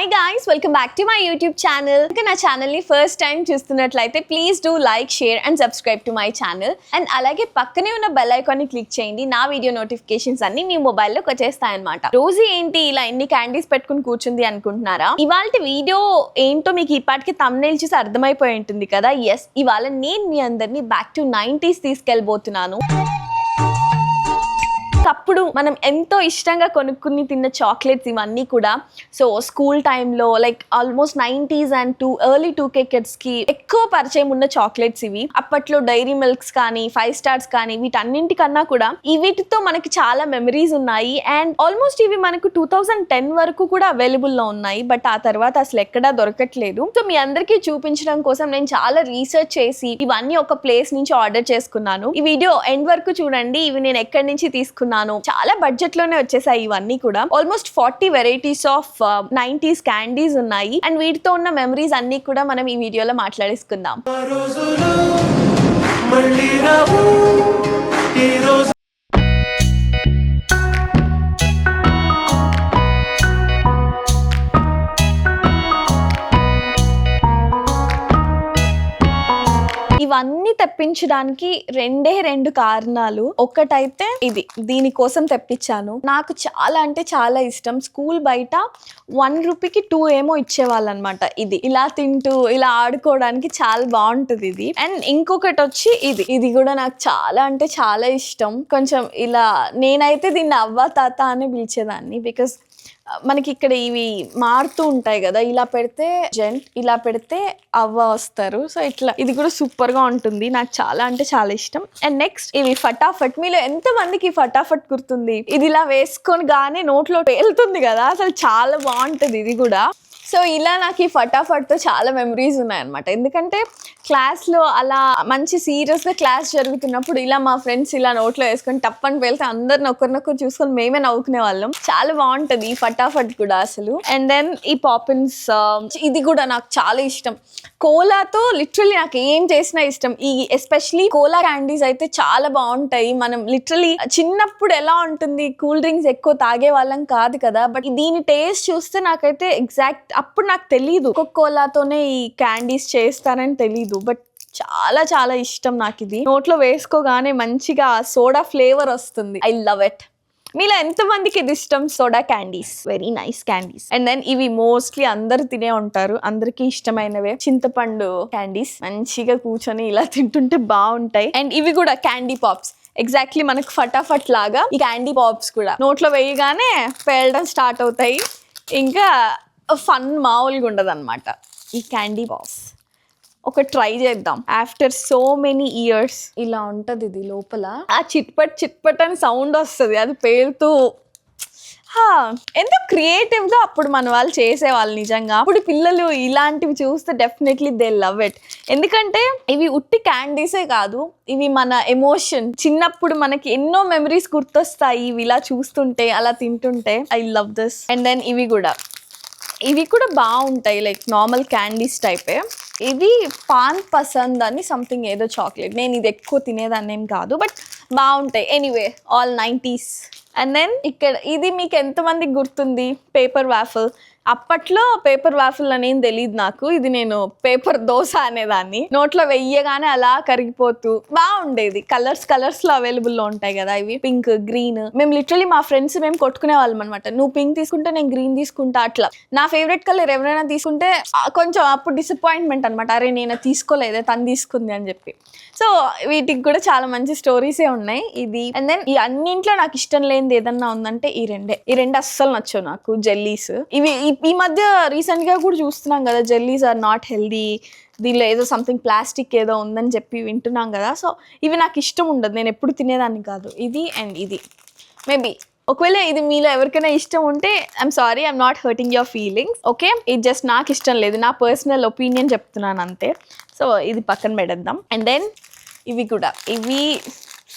Hi guys, welcome back to my YouTube channel. ఇంకా నా ఛానల్ని ఫస్ట్ టైం చూస్తున్నట్లయితే please do like, share and subscribe to my channel. And అలాగే పక్కనే ఉన్న బెల్ ఐకాన్ని క్లిక్ చేయండి. నా వీడియో నోటిఫికేషన్స్ అన్ని మీ మొబైల్లోకి వచ్చేస్తాయన్నమాట. రోజు ఏంటి ఇలా ఎన్ని క్యాండీస్ పెట్టుకుని కూర్చుంది అనుకుంటున్నారా? ఇవాళ వీడియో ఏంటో మీకు ఇప్పటికి థంబ్నెయిల్ చూసి అర్థమైపోయి ఉంటుంది కదా. ఎస్, ఇవాళ నేను మీ అందరినీ బ్యాక్ టు 90s తీసుకెళ్ళబోతున్నాను. అప్పుడు మనం ఎంతో ఇష్టంగా కొనుక్కుని తిన్న చాక్లెట్స్ ఇవన్నీ కూడా. సో స్కూల్ టైంలో like almost 90s and early 2K కిడ్స్కి ఎక్కువ పరిచయం ఉన్న చాక్లెట్స్ ఇవి. అప్పట్లో డైరీ మిల్క్స్ కానీ, 5 స్టార్స్ కానీ, వీటన్నింటికన్నా కూడా వీటితో మనకి చాలా మెమరీస్ ఉన్నాయి. అండ్ ఆల్మోస్ట్ ఇవి మనకు 2010 వరకు కూడా అవైలబుల్లో ఉన్నాయి. బట్ ఆ తర్వాత అసలు ఎక్కడా దొరకట్లేదు. సో మీ అందరికీ చూపించడం కోసం నేను చాలా రీసెర్చ్ చేసి ఇవన్నీ ఒక ప్లేస్ నుంచి ఆర్డర్ చేసుకున్నాను. ఈ వీడియో ఎండ్ వరకు చూడండి. ఇవి నేను ఎక్కడి నుంచి తీసుకున్నాను, చాలా బడ్జెట్ లోనే వచ్చేసాయి ఇవన్నీ కూడా. Almost 40 varieties of 90s candies ఉన్నాయి. అండ్ వీటితో ఉన్న మెమరీస్ అన్ని కూడా మనం ఈ వీడియోలో మాట్లాడేసుకుందాం. ఇవన్నీ తెప్పించడానికి రెండు కారణాలు. ఒకటైతే ఇది, దీనికోసం తెప్పించాను. నాకు చాలా అంటే చాలా ఇష్టం. స్కూల్ బయట 1 రూపీకి 2 ఏమో ఇచ్చేవాళ్ళు అనమాట. ఇది ఇలా తింటూ ఇలా ఆడుకోవడానికి చాలా బాగుంటుంది ఇది. అండ్ ఇంకొకటి వచ్చి ఇది కూడా నాకు చాలా అంటే చాలా ఇష్టం. కొంచెం ఇలా నేనైతే దీన్ని అవ్వ తాత అని పిలిచేదాన్ని. బికాస్ మనకి ఇక్కడ ఇవి మారుతూ ఉంటాయి కదా. ఇలా పెడితే జెంట్, ఇలా పెడితే అవ్వ వస్తారు. సో ఇట్లా ఇది కూడా సూపర్ గా ఉంటుంది. నాకు చాలా అంటే చాలా ఇష్టం. అండ్ నెక్స్ట్ ఇవి ఫటాఫట్. మీలో ఎంత మందికి ఫటాఫట్ గుర్తుంది? ఇది ఇలా వేసుకొని గానే నోట్లో పేలుతుంది కదా, అసలు చాలా బాగుంటుంది ఇది కూడా. సో ఇలా నాకు ఈ ఫటాఫట్తో చాలా మెమరీస్ ఉన్నాయన్నమాట. ఎందుకంటే క్లాస్లో అలా మంచి సీరియస్గా క్లాస్ జరుగుతున్నప్పుడు ఇలా మా ఫ్రెండ్స్ ఇలా నోట్లో వేసుకొని టప్పని పేలితే అందరిని ఒకరినొకరు చూసుకొని మేమే నవ్వుకునే వాళ్ళం. చాలా బాగుంటుంది ఈ ఫటాఫట్ కూడా అసలు. అండ్ దెన్ ఈ పాపిన్స్, ఇది కూడా నాకు చాలా ఇష్టం. కోలాతో లిటరలీ నాకు ఏం చేసినా ఇష్టం. ఈ ఎస్పెషలీ కోలా క్యాండీస్ అయితే చాలా బాగుంటాయి. మనం లిటరలీ చిన్నప్పుడు ఎలా ఉంటుంది, కూల్ డ్రింక్స్ ఎక్కువ తాగే వాళ్ళం కాదు కదా. బట్ దీని టేస్ట్ చూస్తే నాకైతే ఎగ్జాక్ట్ అప్పుడు నాకు తెలీదు కోలాతోనే ఈ క్యాండీస్ చేస్తారని తెలీదు. బట్ చాలా చాలా ఇష్టం నాకు ఇది. నోట్లో వేసుకోగానే మంచిగా సోడా ఫ్లేవర్ వస్తుంది. I love it. మీలో ఎంతమందికి ఇది ఇష్టం? Soda candies, very nice candies. And then ఇవి మోస్ట్లీ అందరు తినే ఉంటారు, అందరికి ఇష్టమైనవే. చింతపండు క్యాండీస్ మంచిగా కూర్చొని ఇలా తింటుంటే బాగుంటాయి. అండ్ ఇవి కూడా క్యాండీ పాప్స్. ఎగ్జాక్ట్లీ మనకు ఫటాఫట్ లాగా ఈ క్యాండీ పాప్స్ కూడా నోట్లో వేయగానే పేలడం స్టార్ట్ అవుతాయి. ఇంకా ఫన్ మామూలుగా ఉండదు అనమాట ఈ క్యాండీ పాప్స్. ఒక ట్రై చేద్దాం. ఆఫ్టర్ సో మెనీ ఇయర్స్ ఇలా ఉంటుంది ఇది. లోపల ఆ చిట్పట్ అని సౌండ్ వస్తుంది, అది పేలుతూ. ఎంతో క్రియేటివ్గా అప్పుడు మన వాళ్ళు చేసేవాళ్ళు నిజంగా. అప్పుడు పిల్లలు ఇలాంటివి చూస్తే డెఫినెట్లీ దే లవ్ ఇట్. ఎందుకంటే ఇవి ఉట్టి క్యాండీసే కాదు, ఇవి మన ఎమోషన్. చిన్నప్పుడు మనకి ఎన్నో మెమరీస్ గుర్తొస్తాయి ఇవి ఇలా చూస్తుంటే, అలా తింటుంటే. I love this. And then ఇవి కూడా బాగుంటాయి, లైక్ నార్మల్ క్యాండీస్ టైపే. ఇది పాన్ పసంద్ అని సంథింగ్ ఏదో చాక్లెట్. నేను ఇది ఎక్కువ తినేదాన్ని ఏం కాదు, బట్ బాగుంటాయి. Anyway, all 90s. And then ఇక్కడ ఇది మీకు ఎంతమందికి గుర్తుంది? Paper waffle. అప్పట్లో పేపర్ వాఫిల్ అనేం తెలియదు నాకు. ఇది నేను పేపర్ దోశ అనేదాన్ని. నోట్లో వెయ్యగానే అలా కరిగిపోతూ బాగుండేది. కలర్స్లో అవైలబుల్లో ఉంటాయి కదా ఇవి, పింక్, గ్రీన్. మేము లిటరలీ మా ఫ్రెండ్స్ మేము కొట్టుకునే వాళ్ళం అనమాట. నువ్వు పింక్ తీసుకుంటే నేను గ్రీన్ తీసుకుంటా అట్లా. నా ఫేవరెట్ కలర్ ఎవరైనా తీసుకుంటే కొంచెం అప్పుడు డిసప్పాయింట్మెంట్ అనమాట. అరే నేను తీసుకోలేదే, తను తీసుకుంది అని చెప్పి. సో వీటికి కూడా చాలా మంచి స్టోరీసే ఉన్నాయి ఇది. అండ్ దెన్ ఈ అన్నింట్లో నాకు ఇష్టం లేనిది ఏదన్నా ఉందంటే ఈ రెండు అస్సలు నచ్చవు నాకు, జెల్లీస్. ఇవి ఈ మధ్య రీసెంట్ గా కూడా చూస్తున్నాం కదా, జెల్లీస్ ఆర్ నాట్ హెల్దీ, దీనిలో ఏదో సంథింగ్ ప్లాస్టిక్ ఏదో ఉందని చెప్పి వింటున్నాం కదా. సో ఇవి నాకు ఇష్టం ఉండదు, నేను ఎప్పుడు తినేదాన్ని కాదు. ఇది అండ్ ఇది మేబీ. ఒకవేళ ఇది మీలో ఎవరికైనా ఇష్టం ఉంటే I'm sorry, I'm not hurting your feelings. Okay, ఇది జస్ట్ నాకు ఇష్టం లేదు, నా పర్సనల్ ఒపీనియన్ చెప్తున్నాను అంతే. సో ఇది పక్కన పెడేద్దాం. అండ్ దెన్ ఇవి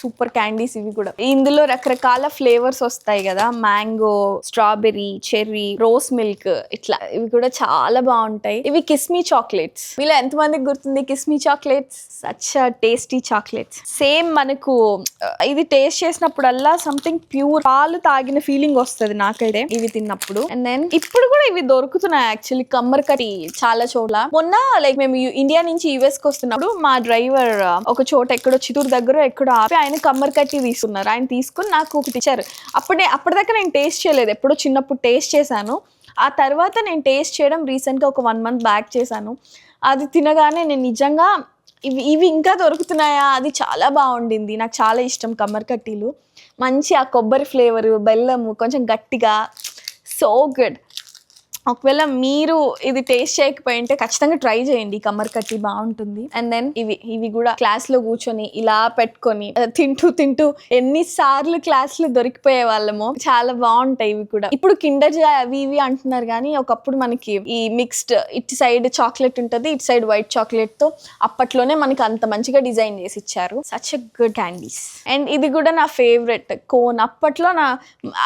సూపర్ క్యాండీస్ ఇవి కూడా. ఇందులో రకరకాల ఫ్లేవర్స్ వస్తాయి కదా, mango, strawberry, cherry, rose milk, ఇట్లా ఇవి కూడా చాలా బాగుంటాయి. ఇవి కిస్మీ చాక్లెట్స్. మీలో ఎంతమందికి గుర్తుంది కిస్మీ chocolates? Such tasty chocolates. Same మనకు ఇది టేస్ట్ చేసినప్పుడల్లా సంథింగ్ ప్యూర్ పాలు తాగిన ఫీలింగ్ వస్తుంది నాకైతే ఇవి తిన్నప్పుడు. అండ్ దెన్ ఇప్పుడు కూడా ఇవి దొరుకుతున్నాయి యాక్చువల్లీ కమ్మర్కటి చాలా చోట్ల. మొన్న లైక్ మేము ఇండియా నుంచి యుఎస్ కి వస్తున్నప్పుడు మా డ్రైవర్ ఒక చోట ఎక్కడో చిత్తూరు దగ్గర ఎక్కడో ఆపి ఆయన కమ్మర్కట్టి తీసుకున్నారు. ఆయన తీసుకుని నాకు ఒకటి ఇచ్చారు. అప్పటిదాకా నేను టేస్ట్ చేయలేదు, ఎప్పుడో చిన్నప్పుడు టేస్ట్ చేశాను. ఆ తర్వాత నేను టేస్ట్ చేయడం రీసెంట్గా ఒక 1 month బ్యాక్ చేశాను. అది తినగానే నేను నిజంగా ఇవి ఇంకా దొరుకుతున్నాయా, అది చాలా బాగుండింది. నాకు చాలా ఇష్టం కమ్మర్కట్టీలు. మంచి ఆ కొబ్బరి ఫ్లేవరు, బెల్లము కొంచెం గట్టిగా, సో గుడ్. ఒకవేళ మీరు ఇది టేస్ట్ చేయకపోయింటే ఖచ్చితంగా ట్రై చేయండి, కమ్మర్కట్టి బాగుంటుంది. అండ్ దెన్ ఇవి కూడా క్లాస్ లో కూర్చొని ఇలా పెట్టుకొని తింటూ ఎన్నిసార్లు క్లాస్ లో దొరికిపోయే వాళ్ళమో. చాలా బాగుంటాయి ఇవి కూడా. ఇప్పుడు కిండర్ జాయ్ అవి ఇవి అంటున్నారు కానీ ఒకప్పుడు మనకి ఈ మిక్స్డ్ ఇటు సైడ్ చాక్లెట్ ఉంటుంది, ఇటు సైడ్ వైట్ చాక్లెట్ తో అప్పట్లోనే మనకి అంత మంచిగా డిజైన్ చేసి ఇచ్చారు. Such a good candies. And ఇది కూడా నా ఫేవరెట్ కోన్. అప్పట్లో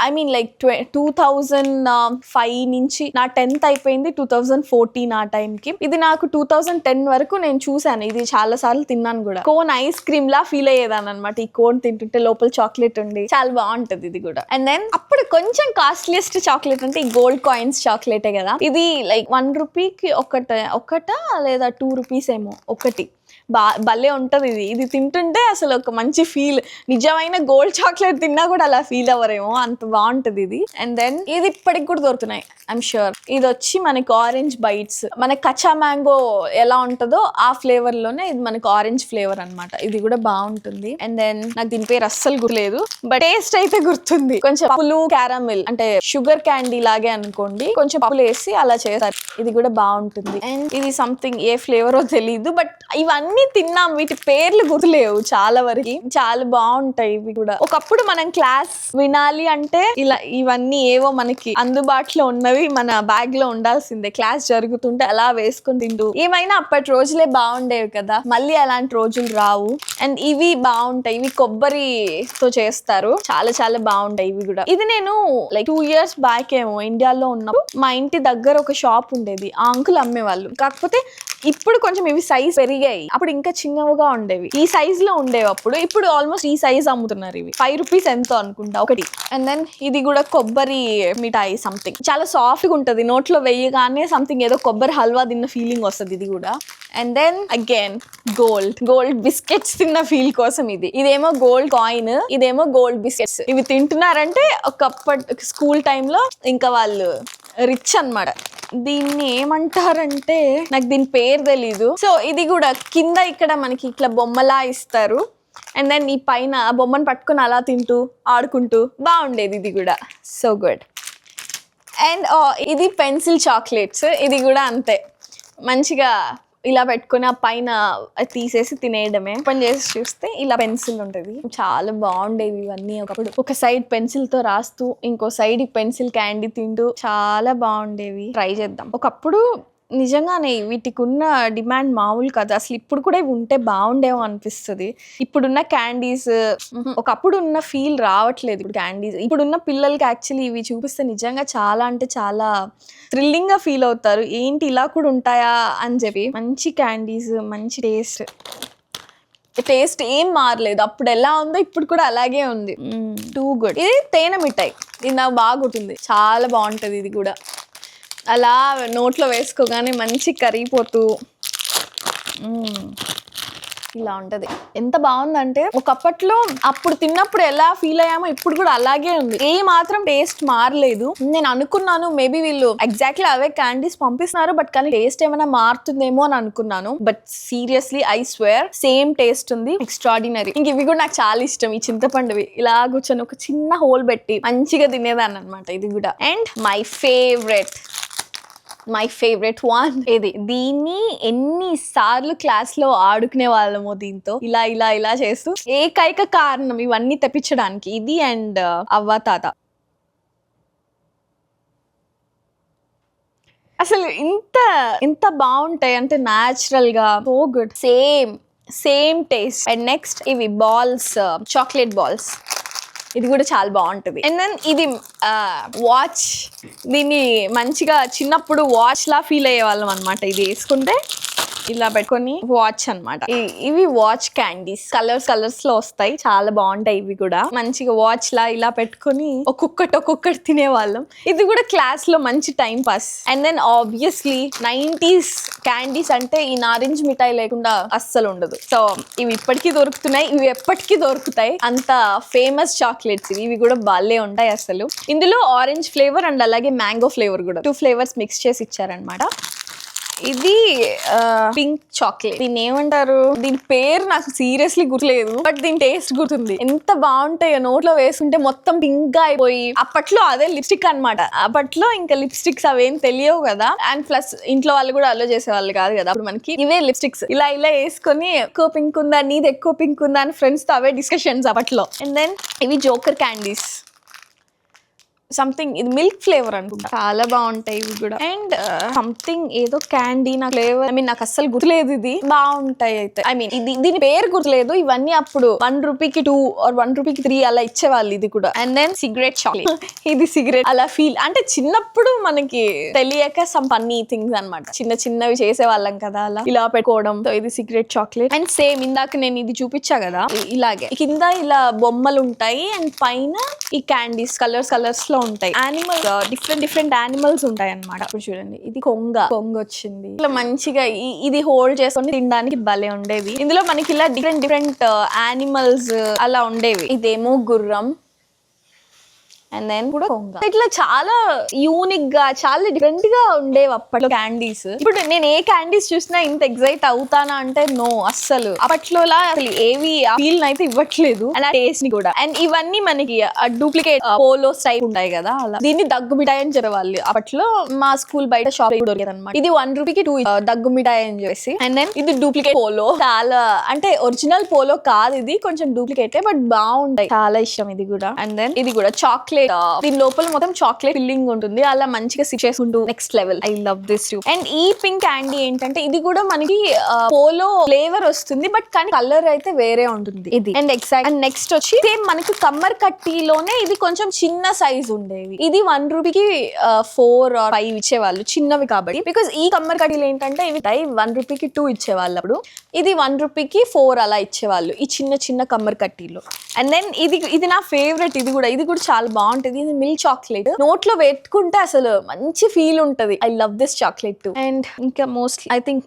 ఐ మీన్ లైక్ 2005 నుంచి నా 10th అయిపోయింది 2014 ఆ టైంకి. ఇది నాకు 2010 వరకు నేను చూసాను, ఇది చాలా సార్లు తిన్నాను కూడా. కోన్ ఐస్ క్రీమ్ లా ఫీల్ అయ్యేదాన్ని అనమాట. ఈ కోన్ తింటుంటే లోపల చాక్లెట్ ఉండి చాలా బాగుంటది ఇది కూడా. అండ్ దెన్ అప్పుడు కొంచెం కాస్ట్లీయెస్ట్ చాక్లెట్ అంటే ఈ గోల్డ్ కాయిన్స్ చాక్లెటే కదా. ఇది లైక్ 1 రూపీకి ఒకట లేదా 2 రూపీస్ ఏమో ఒకటి. భలే ఉంటది ఇది తింటుంటే అసలు ఒక మంచి ఫీల్. నిజమైన గోల్డ్ చాక్లెట్ తిన్నా కూడా అలా ఫీల్ అవ్వరేమో, అంత బాగుంటది ఇది. అండ్ దెన్ ఇది ఇప్పటికి కూడా దొరుకుతున్నాయి ఐఎమ్ షూర్. ఇది వచ్చి మనకి ఆరెంజ్ బైట్స్. మనకి కచ్చా మ్యాంగో ఎలా ఉంటుందో ఆ ఫ్లేవర్ లోనే ఇది మనకి ఆరెంజ్ ఫ్లేవర్ అనమాట. ఇది కూడా బాగుంటుంది. అండ్ దెన్ నాకు దీని పేరు అస్సలు గుర్తులేదు, బట్ టేస్ట్ అయితే గుర్తుంది. కొంచెం పప్పులు, క్యారమిల్ అంటే షుగర్ క్యాండీ లాగే అనుకోండి, కొంచెం పప్పులు వేసి అలా చేస్తారు. ఇది కూడా బాగుంటుంది. అండ్ ఇది సంథింగ్ ఏ ఫ్లేవరో తెలీదు, బట్ ఇవన్నీ తిన్నాం, వీటి పేర్లు గుర్తులేవు చాలా వరకు. చాలా బాగుంటాయి ఇవి కూడా. ఒకప్పుడు మనం క్లాస్ వినాలి అంటే ఇలా ఇవన్నీ ఏవో మనకి అందుబాటులో ఉన్నవి మన బ్యాగ్ లో ఉండాల్సిందే. క్లాస్ జరుగుతుంటే అలా వేసుకుని తింటూ ఏమైనా అప్పటి రోజులే బాగుండేవి కదా, మళ్ళీ అలాంటి రోజులు రావు. అండ్ ఇవి బాగుంటాయి, ఇవి కొబ్బరితో చేస్తారు, చాలా చాలా బాగుంటాయి ఇవి కూడా. ఇది నేను లైక్ 2 years బ్యాక్ ఏమో ఇండియాలో ఉన్నప్పుడు మా ఇంటి దగ్గర ఒక షాప్ ఉండేది, ఆ అంకుల్ అమ్మేవాళ్ళు. కాకపోతే ఇప్పుడు కొంచెం ఇవి సైజ్ పెరిగాయి, అప్పుడు ఇంకా చిన్నవిగా ఉండేవి, ఈ సైజ్ లో ఉండేవి అప్పుడు. ఇప్పుడు ఆల్మోస్ట్ ఈ సైజ్ అమ్ముతున్నారు. ఇవి 5 రూపీస్ ఎంతో అనుకుంటా ఒకటి. అండ్ దెన్ ఇది కూడా కొబ్బరి మిఠాయి సంథింగ్, చాలా సాఫ్ట్ గా ఉంటది, నోట్లో వేయగానే సంథింగ్ ఏదో కొబ్బరి హల్వా తిన్న ఫీలింగ్ వస్తుంది ఇది కూడా. And then again gold biscuits తిన్న ఫీల్ కోసం ఇదేమో గోల్డ్ కాయిన్, ఇదేమో గోల్డ్ బిస్కెట్స్. ఇవి తింటున్నారంటే ఒకప్పటి స్కూల్ టైంలో ఇంకా వాళ్ళు రిచ్ అన్నమాట. దీన్ని ఏమంటారంటే నాకు దీని పేరు తెలీదు. సో ఇది కూడా కింద ఇక్కడ మనకి ఇట్లా బొమ్మలా ఇస్తారు. అండ్ దెన్ ఈ పైన ఆ బొమ్మను పట్టుకుని అలా తింటూ ఆడుకుంటూ బాగుండేది ఇది కూడా. So good. అండ్ ఇది పెన్సిల్ చాక్లెట్స్. ఇది కూడా అంతే, మంచిగా ఇలా పెట్టుకుని ఆ పైన తీసేసి తినేయడమే. ఓపెన్ చేసి చూస్తే ఇలా పెన్సిల్ ఉంటుంది. చాలా బాగుండేవి ఇవన్నీ. ఒకప్పుడు ఒక సైడ్ పెన్సిల్ తో రాస్తూ ఇంకో సైడ్ పెన్సిల్ క్యాండీ తింటూ చాలా బాగుండేవి. ట్రై చేద్దాం. ఒకప్పుడు నిజంగానే వీటికి ఉన్న డిమాండ్ మామూలు కదా. అసలు ఇప్పుడు కూడా ఇవి ఉంటే బాగుండేమో అనిపిస్తుంది. ఇప్పుడున్న క్యాండీస్ ఒకప్పుడు ఉన్న ఫీల్ రావట్లేదు ఇప్పుడు క్యాండీస్. ఇప్పుడున్న పిల్లలకి యాక్చువల్లీ ఇవి చూపిస్తే నిజంగా చాలా అంటే చాలా థ్రిల్లింగ్ గా ఫీల్ అవుతారు. ఏంటి ఇలా కూడా ఉంటాయా అని చెప్పి. మంచి క్యాండీస్, మంచి టేస్ట్ ఏం మారలేదు. అప్పుడు ఎలా ఉందో ఇప్పుడు కూడా అలాగే ఉంది. Too good. ఇది తేనె మిఠాయి, ఇది నాకు బాగా గుర్తుంది, చాలా బాగుంటుంది ఇది కూడా. అలా నోట్లో వేసుకోగానే మంచి కరిగిపోతూ ఇలా ఉంటది. ఎంత బాగుందంటే ఒకప్పట్లో అప్పుడు తిన్నప్పుడు ఎలా ఫీల్ అయ్యామో ఇప్పుడు కూడా అలాగే ఉంది. ఏ మాత్రం టేస్ట్ మారలేదు. నేను అనుకున్నాను మేబీ వీళ్ళు ఎగ్జాక్ట్లీ అవే క్యాండీస్ పంపిస్తున్నారు, బట్ కానీ టేస్ట్ ఏమైనా మారుతుందేమో అని అనుకున్నాను. But seriously I swear same taste ఉంది. ఎక్స్ట్రాడినరీ. ఇంక ఇవి కూడా నాకు చాలా ఇష్టం. ఈ చింతపండువి ఇలా కూర్చొని ఒక చిన్న హోల్ పెట్టి మంచిగా తినేదాన్ని అనమాట ఇది కూడా. అండ్ మై ఫేవరెట్ వన్ ఇది. దీన్ని ఎన్నిసార్లు క్లాస్ లో ఆడుకునే వాళ్ళమో దీంతో, ఇలా ఇలా ఇలా చేస్తూ. ఏకైక కారణం ఇవన్నీ తెప్పించడానికి ఇది అండ్ అవ్వ తాత. అసలు ఇంత బాగుంటాయి అంటే న్యాచురల్ గా. So good. Same taste. And next ఇవి బాల్స్, చాక్లెట్ బాల్స్, ఇది కూడా చాలా బాగుంటుంది. అండ్ దెన్ ఇది వాచ్, దీన్ని మంచిగా చిన్నప్పుడు వాచ్ లా ఫీల్ అయ్యే వాళ్ళం అనమాట. ఇది వేసుకుంటే ఇలా పెట్టుకొని వాచ్ అనమాట. ఇవి వాచ్ క్యాండీస్, కలర్స్ లో వస్తాయి, చాలా బాగుంటాయి. ఇవి కూడా మంచిగా వాచ్ లా ఇలా పెట్టుకొని ఒక్కొక్కటి తినేవాళ్ళం. ఇది కూడా క్లాస్ లో మంచి time pass. And then obviously 90s candies అంటే ఈ నారింజ్ మిఠాయి లేకుండా అస్సలు ఉండదు. సో ఇవి ఇప్పటికీ దొరుకుతున్నాయి, ఇవి ఎప్పటికీ దొరుకుతాయి. అంత ఫేమస్ చాక్లెట్స్ ఇవి కూడా భలే ఉంటాయి అసలు. ఇందులో ఆరెంజ్ ఫ్లేవర్ అండ్ అలాగే మ్యాంగో ఫ్లేవర్ కూడా 2 ఫ్లేవర్స్ మిక్స్ చేసి ఇచ్చారనమాట. ఇది పింక్ చాక్లెట్, దీన్ని ఏమంటారు, దీని పేరు నాకు సీరియస్లీ గుర్తులేదు, బట్ దీని టేస్ట్ గుర్తుంది. ఎంత బాగుంటాయో, నోట్లో వేసుకుంటే మొత్తం పింక్ గా అయిపోయి. అప్పట్లో అదే లిప్స్టిక్ అనమాట. అప్పట్లో ఇంకా లిప్స్టిక్స్ అవేం తెలియవు కదా, అండ్ ప్లస్ ఇంట్లో వాళ్ళు కూడా అలో చేసేవాళ్ళు కాదు కదా. అప్పుడు మనకి ఇవే లిప్స్టిక్స్ ఇలా వేసుకొని ఎక్కువ పింక్ ఉందా, నీది ఎక్కువ పింక్ ఉందా అని ఫ్రెండ్స్ తో అవే డిస్కషన్స్ అప్పట్లో. అండ్ దెన్ ఇవి జోకర్ క్యాండీస్, సంథింగ్ ఇది మిల్క్ ఫ్లేవర్ అనుకుంటా, చాలా బాగుంటాయి ఇవి కూడా. అండ్ సంథింగ్ ఏదో క్యాండీ, నాకు ఫ్లేవర్ నాకు అస్సలు గుర్తులేదు. ఇది బాగుంటాయి అయితే, దీని పేరు గుర్తులేదు. ఇవన్నీ అప్పుడు 1 రూపీకి 2 or 1 రూపీకి 3 అలా ఇచ్చేవాళ్ళు. ఇది కూడా. అండ్ దెన్ సిగరెట్ చాక్లెట్, ఇది సిగరెట్ అలా ఫీల్ అంటే చిన్నప్పుడు మనకి తెలియక సమ్ ఫన్నీ థింగ్స్ అనమాట, చిన్నవి చేసేవాళ్ళం కదా అలా ఇలా పెట్టుకోవడం. సో ఇది సిగరెట్ చాక్లెట్. అండ్ సేమ్ ఇందాక నేను ఇది చూపించా కదా, ఇలాగే కింద ఇలా బొమ్మలు ఉంటాయి అండ్ పైన ఈ క్యాండీస్ కలర్స్ లో ఉంటాయి. యానిమల్స్, డిఫరెంట్ యానిమల్స్ ఉంటాయి అనమాట. ఇప్పుడు చూడండి, ఇది కొంగ వచ్చింది. ఇట్లా మంచిగా ఇది హోల్డ్ చేసుకొని తినడానికి భలే ఉండేది. ఇందులో మనకి ఇలా డిఫరెంట్ యానిమల్స్ అలా ఉండేవి. ఇదేమో గుర్రం, అండ్ దెన్ కూడా కొంగ. ఇట్లా చాలా యూనిక్ గా, చాలా డిఫరెంట్ గా ఉండేవి అప్పట్లో క్యాండీస్. ఇప్పుడు నేను ఏ క్యాండీస్ చూసినా ఇంత ఎగ్జైట్ అవుతానా అంటే నో, అస్సలు. అప్పట్లోలా అసలు ఏవి ఫీల్ అయితే ఇవ్వట్లేదు, అండ్ ఆ టేస్ట్ ని కూడా. అండ్ ఇవన్నీ మనకి డూప్లికేట్ పోలో స్టైల్ ఉంటాయి కదా, అలా దీన్ని దగ్గు మిఠాయి అని చెప్పేవాళ్ళు అప్పట్లో. మా స్కూల్ బయట షాప్ దొరికేది అనమాట. ఇది 1 రూపీకి 2 దగ్గు మిఠాయి అని చెప్పేసి. అండ్ దెన్ ఇది డూప్లికేట్ పోలో, చాలా అంటే ఒరిజినల్ పోలో కాదు, ఇది కొంచెం డూప్లికేట్, బట్ బాగుంటాయి, చాలా ఇష్టం ఇది కూడా. అండ్ దెన్ ఇది కూడా చాక్లెట్, దీని లోపల మొత్తం చాక్లెట్ ఫిల్లింగ్ ఉంటుంది, అలా మంచిగా సిప్ చేసుకుంటూ next level. I love this two. And ఈ పింక్ క్యాండీ ఏంటంటే ఇది కూడా మనకి పోలో ఫ్లేవర్ వస్తుంది, బట్ కానీ కలర్ అయితే వేరే ఉంటుంది ఇది. అండ్ అండ్ నెక్స్ట్ వచ్చి సేమ్ మనకి కమ్మర్ కట్టీలోనే ఇది కొంచెం చిన్న సైజ్ ఉండేవి. ఇది 1 రూపీకి 4 or 5 ఇచ్చేవాళ్ళు, చిన్నవి కాబట్టి. బికాస్ ఈ కమ్మర్ కట్టీలు ఏంటంటే ఇవి 1 రూపీకి 2 ఇచ్చేవాళ్ళు అప్పుడు, ఇది 1 రూపీకి 4 అలా ఇచ్చేవాళ్ళు ఈ చిన్న కమ్మర్ కట్టీలు. అండ్ దెన్ ఇది నా ఫేవరెట్, ఇది కూడా చాలా బాగుంటుంది. ఇది మిల్క్ చాక్లెట్, నోట్లో పెట్టుకుంటే అసలు మంచి ఫీల్ ఉంటది. I love this chocolate to. And ఇంకా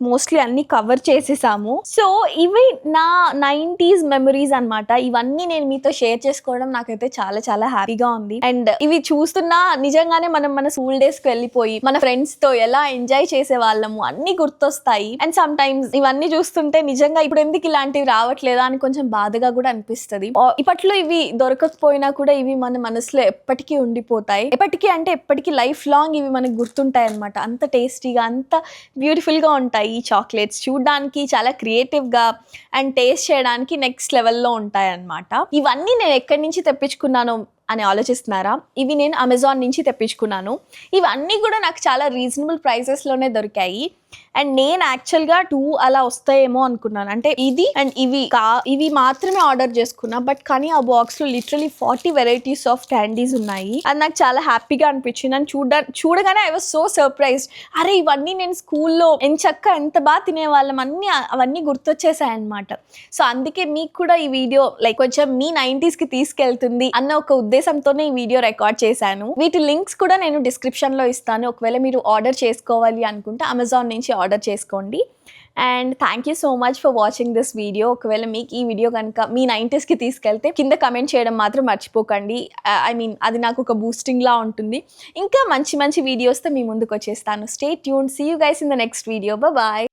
మోస్ట్లీ అన్ని కవర్ చేసేసాము. సో ఇవి నా 90s మెమరీస్ అన్నమాట. ఇవన్నీ నేను మీతో షేర్ చేసుకోవడం నాకైతే చాలా చాలా హ్యాపీగా ఉంది. అండ్ ఇవి చూస్తున్నా నిజంగానే మన స్కూల్ డేస్ కి వెళ్ళిపోయి మన ఫ్రెండ్స్ తో ఎలా ఎంజాయ్ చేసే వాళ్ళము అన్ని గుర్తొస్తాయి. అండ్ సమ్ టైమ్స్ ఇవన్నీ చూస్తుంటే నిజంగా ఇప్పుడు ఎందుకు ఇలాంటివి రావట్లేదా అని కొంచెం బాధగా కూడా అనిపిస్తుంది. ఇప్పట్లో ఇవి దొరకకపోయినా కూడా ఇవి మన మనసులో ఎప్పటికీ ఉండిపోతాయి. ఎప్పటికీ లైఫ్ లాంగ్ ఇవి మనకు గుర్తుంటాయి అనమాట. అంత టేస్టీగా, అంత బ్యూటిఫుల్ గా ఉంటాయి ఈ చాక్లెట్స్. చూడడానికి చాలా క్రియేటివ్ గా అండ్ టేస్ట్ చేయడానికి నెక్స్ట్ లెవెల్లో ఉంటాయి అనమాట. ఇవన్నీ నేను ఎక్కడి నుంచి తెప్పించుకున్నాను అని ఆలోచిస్తున్నారా? ఇవి నేను అమెజాన్ నుంచి తెప్పించుకున్నాను. ఇవన్నీ కూడా నాకు చాలా రీజనబుల్ ప్రైసెస్లోనే దొరికాయి. అండ్ నేను యాక్చువల్గా 2 అలా వస్తాయేమో అనుకున్నాను. అంటే ఇది అండ్ ఇవి మాత్రమే ఆర్డర్ చేసుకున్నా, బట్ కానీ ఆ బాక్స్లో లిటరలీ 40 వెరైటీస్ ఆఫ్ క్యాండీస్ ఉన్నాయి. అది నాకు చాలా హ్యాపీగా అనిపించింది. అని చూడగానే ఐ వాజ్ సో సర్ప్రైజ్డ్. అరే ఇవన్నీ నేను స్కూల్లో ఎంత బాగా తినేవాళ్ళం, అవన్నీ గుర్తొచ్చేసాయి అనమాట. సో అందుకే మీకు కూడా ఈ వీడియో కొంచెం మీ 90sకి తీసుకెళ్తుంది అన్న ఒక ఉద్దేశంతోనే ఈ వీడియో రికార్డ్ చేశాను. వీటి లింక్స్ కూడా నేను డిస్క్రిప్షన్లో ఇస్తాను. ఒకవేళ మీరు ఆర్డర్ చేసుకోవాలి అనుకుంటే అమెజాన్ నుంచి ఆర్డర్ చేసుకోండి. And thank you so much for watching this video. ఒకవేళ మీకు ఈ వీడియో కనుక మీ 90sకి తీసుకెళ్తే కింద కమెంట్ చేయడం మాత్రం మర్చిపోకండి. అది నాకు ఒక బూస్టింగ్ లా ఉంటుంది. ఇంకా మంచి వీడియోస్తో మీ ముందుకు వచ్చేస్తాను. Stay tune. See you guys in the next video. Bye.